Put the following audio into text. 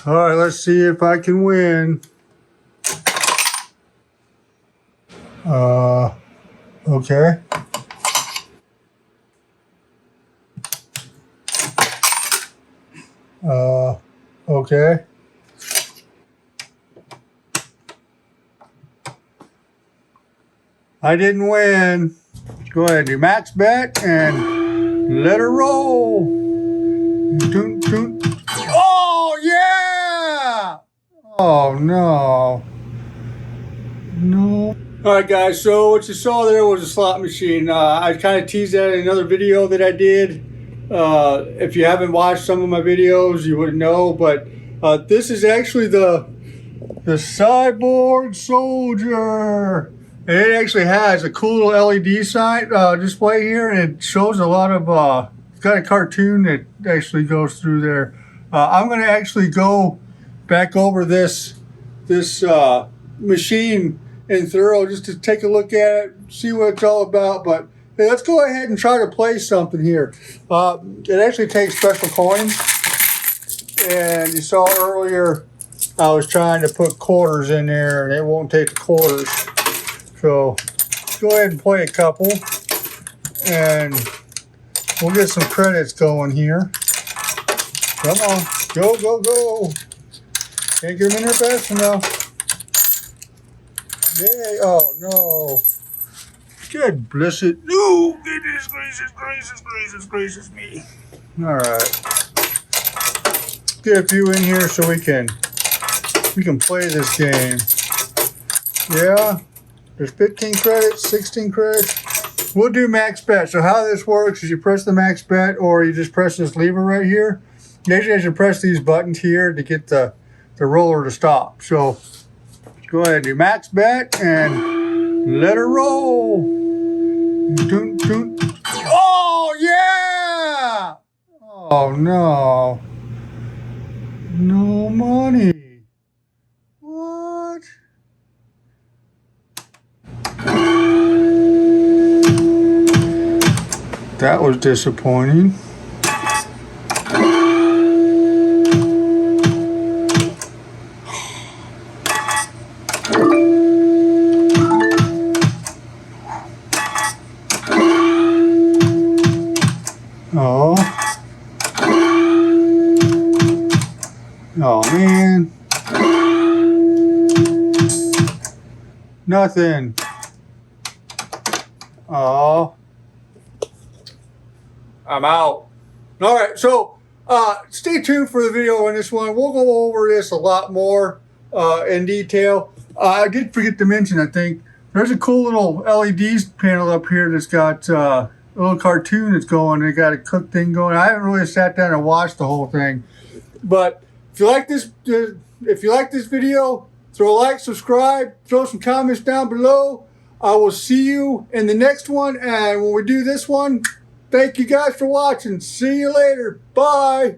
All right, let's see if I can win. Okay. Okay. I didn't win. Go ahead, do max bet and let her roll. Toon, toon. Oh, yeah! Oh, no. No. All right, guys, so what you saw there was a slot machine. I kind of teased that in another video that I did. If you haven't watched some of my videos, you wouldn't know, but this is actually the Cyborg Soldier. And it actually has a cool little LED sign display here, and it shows a lot of, it's got a cartoon that actually goes through there. I'm going to actually go back over this machine in thorough just to take a look at it, see what it's all about. But hey, let's go ahead and try to play something here. It actually takes special coins, and you saw earlier I was trying to put quarters in there and it won't take the quarters. So go ahead and play a couple and we'll get some credits going here. Come on, go, go, go. Can't get them in there fast enough. Yay, oh no. Good bless it. No, goodness gracious, gracious, gracious, gracious me. All right. Get a few in here so we can play this game. Yeah, there's 15 credits, 16 credits. We'll do max bet. So how this works is you press the max bet, or you just press this lever right here. You actually have to press these buttons here to get the roller to stop. So go ahead and do max bet and let her roll. Toon, toon. Oh, yeah! Oh, no. No money. What? That was disappointing. Oh. Oh, man. Nothing. Oh. I'm out. All right, so stay tuned for the video on this one. We'll go over this a lot more in detail. I did forget to mention, I think, there's a cool little LED panel up here that's got a little cartoon that's going. They got a cook thing going. I haven't really sat down and watched the whole thing. But if you like this video, throw a like, subscribe, throw some comments down below. I will see you in the next one. And when we do this one, thank you guys for watching. See you later. Bye.